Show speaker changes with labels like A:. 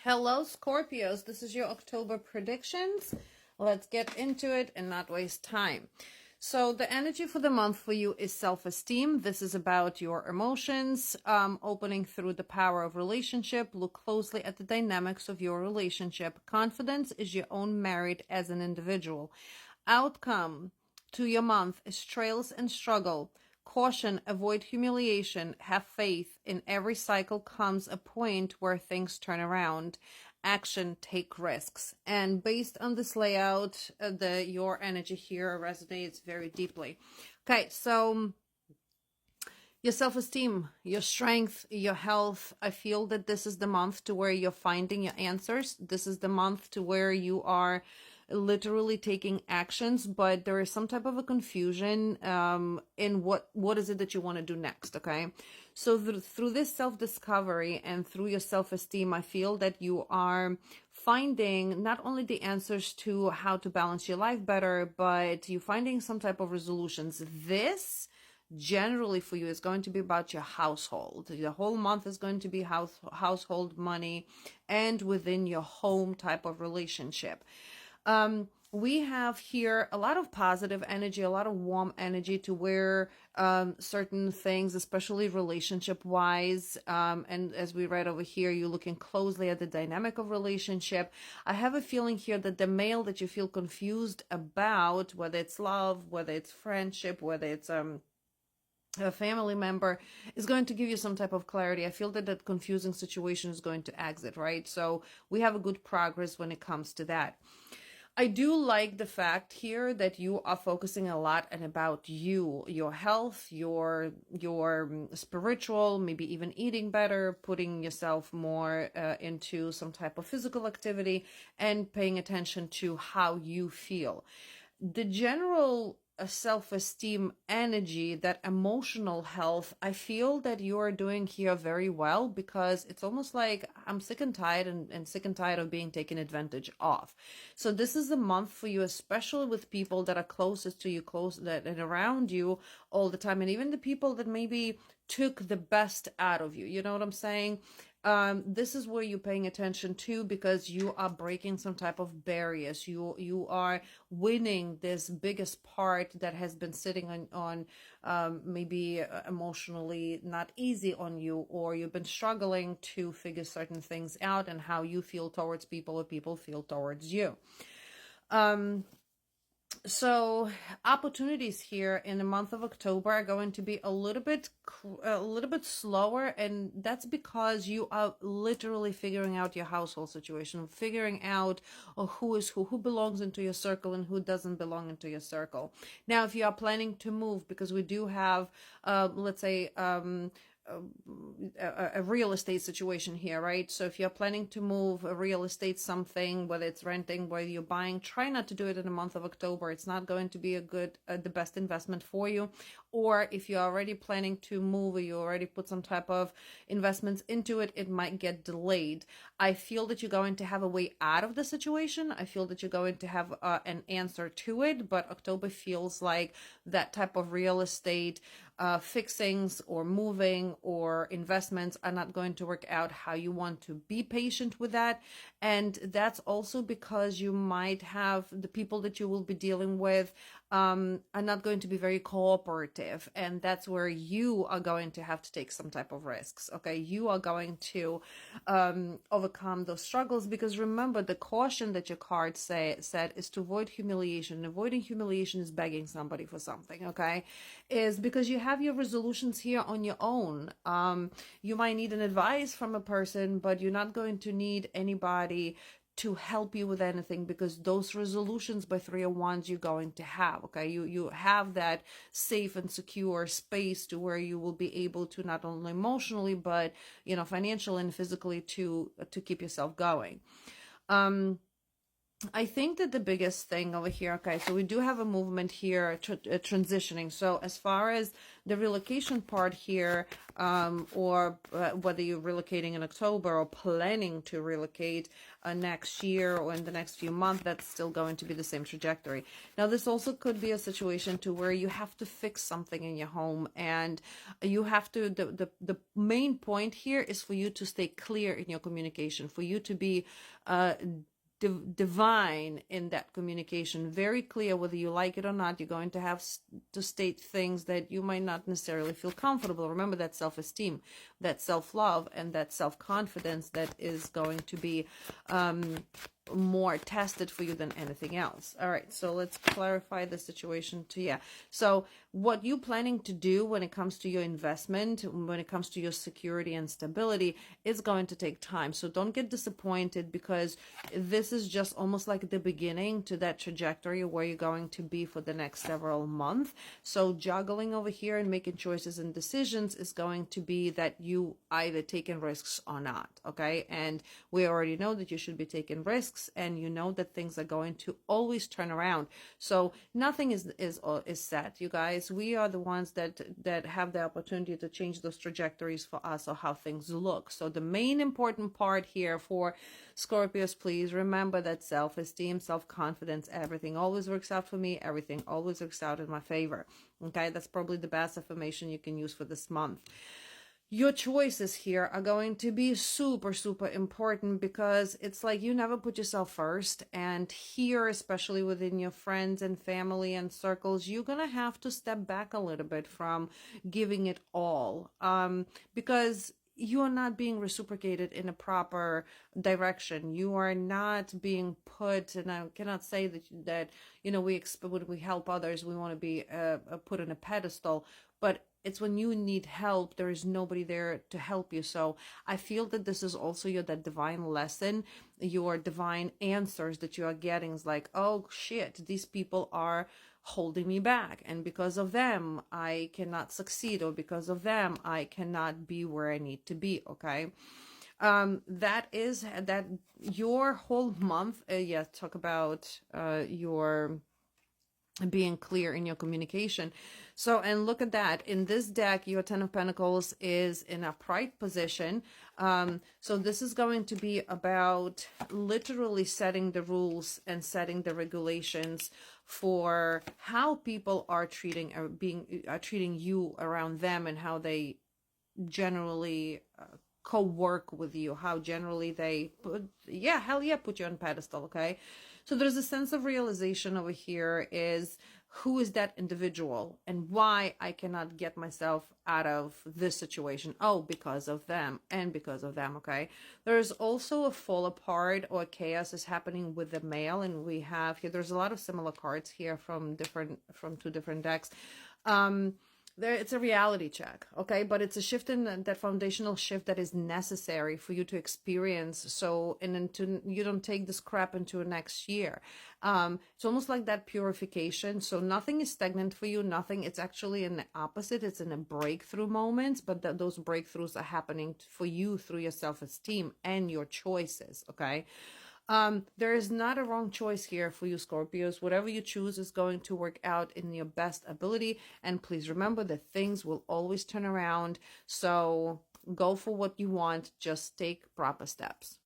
A: Hello, Scorpios. This is your October predictions. Let's get into it and not waste time. So the energy for the month for you is self-esteem. This is about your emotions, opening through the power of relationship. Look closely at the dynamics of your relationship. Confidence is your own merit as an individual. Outcome to your month is trails and struggle. Caution, avoid humiliation, have faith. In every cycle comes a point where things turn around. Action, take risks. And based on this layout, your energy here resonates very deeply. Okay, so your self-esteem, your strength, your health. I feel that this is the month to where you're finding your answers. This is the month to where you are literally taking actions, but there is some type of a confusion in what is it that you want to do next. Okay, so through this self-discovery and through your self-esteem, I feel that you are finding not only the answers to how to balance your life better, but you finding some type of resolutions. This generally for you is going to be about your household. The whole month is going to be household money and within your home type of relationship. We have here a lot of positive energy, a lot of warm energy to where certain things, especially relationship wise, and as we read over here, you're looking closely at the dynamic of relationship. I have a feeling here that the male that you feel confused about, whether it's love, whether it's friendship, whether it's a family member, is going to give you some type of clarity. I feel that confusing situation is going to exit, right? So we have a good progress when it comes to that. I do like the fact here that you are focusing a lot and about you, your health, your spiritual, maybe even eating better, putting yourself more into some type of physical activity and paying attention to how you feel. The general self-esteem energy, that emotional health, I feel that you are doing here very well, because it's almost like I'm sick and tired and sick and tired of being taken advantage of. So this is a month for you, especially with people that are closest to you, and around you all the time, and even the people that maybe took the best out of you. You know what I'm saying? This is where you're paying attention to, because you are breaking some type of barriers. You are winning this biggest part that has been sitting on maybe emotionally not easy on you, or you've been struggling to figure certain things out and how you feel towards people or people feel towards you. So opportunities here in the month of October are going to be a little bit slower, and that's because you are literally figuring out your household situation, figuring out who is who belongs into your circle and who doesn't belong into your circle. Now, if you are planning to move, because we do have, let's say, a real estate situation here, right? So if you're planning to move a real estate something, whether it's renting, whether you're buying, try not to do it in the month of October. It's not going to be the best investment for you. Or if you're already planning to move, or you already put some type of investments into it, it might get delayed. I feel that you're going to have a way out of the situation. I feel that you're going to have an answer to it, but October feels like that type of real estate fixings or moving or investments are not going to work out how you want to. Be patient with that. And that's also because you might have the people that you will be dealing with are not going to be very cooperative, and that's where you are going to have to take some type of risks. Okay, you are going to overcome those struggles, because remember, the caution that your card said is to avoid humiliation. Avoiding humiliation is begging somebody for something. Okay, is because you have your resolutions here on your own. You might need an advice from a person, but you're not going to need anybody to help you with anything, because those resolutions by Three of Wands you're going to have. Okay, you have that safe and secure space to where you will be able to not only emotionally, but financially and physically to keep yourself going. I think that the biggest thing over here, okay, so we do have a movement here, transitioning. So as far as the relocation part here, or whether you're relocating in October or planning to relocate next year or in the next few months, that's still going to be the same trajectory. Now, this also could be a situation to where you have to fix something in your home, and you have to, the main point here is for you to stay clear in your communication, for you to be divine in that communication, very clear. Whether you like it or not, you're going to have to state things that you might not necessarily feel comfortable. Remember that self-esteem, that self-love, and that self-confidence that is going to be more tested for you than anything else. All right, so let's clarify the situation to you. So what you planning to do when it comes to your investment, when it comes to your security and stability, is going to take time. So don't get disappointed, because this is just almost like the beginning to that trajectory where you're going to be for the next several months. So juggling over here and making choices and decisions is going to be that you either taking risks or not, okay? And we already know that you should be taking risks, and you know that things are going to always turn around. So nothing is set, you guys. We are the ones that have the opportunity to change those trajectories for us, or how things look. So the main important part here for Scorpios, please remember that self-esteem, self-confidence, everything always works out for me. Everything always works out in my favor. Okay, that's probably the best affirmation you can use for this month. Your choices here are going to be super, super important, because it's like you never put yourself first. And here, especially within your friends and family and circles, you're going to have to step back a little bit from giving it all, because you are not being reciprocated in a proper direction. You are not being put, and I cannot say that when we help others, we want to be put on a pedestal, but it's when you need help, there is nobody there to help you. So I feel that this is also that divine lesson, your divine answers that you are getting is like, oh shit, these people are holding me back, and because of them I cannot succeed, or because of them I cannot be where I need to be. Okay, that your whole month, talk about your being clear in your communication. So, and look at that, in this deck your 10 of Pentacles is in a upright position. So this is going to be about literally setting the rules and setting the regulations for how people are treating you around them, and how they generally co-work with you, how generally they put you on pedestal. Okay, so there's a sense of realization over here, is who is that individual and why I cannot get myself out of this situation. Oh, because of them and because of them. Okay, there's also a fall apart or chaos is happening with the male, and we have here, there's a lot of similar cards here from two different decks. It's a reality check, okay? But it's a shift in that foundational shift that is necessary for you to experience. So, and then you don't take this crap into next year. It's almost like that purification. So nothing is stagnant for you. Nothing. It's actually in the opposite. It's in a breakthrough moments, but those breakthroughs are happening for you through your self-esteem and your choices, okay? There is not a wrong choice here for you, Scorpios. Whatever you choose is going to work out in your best ability. And please remember that things will always turn around. So go for what you want. Just take proper steps.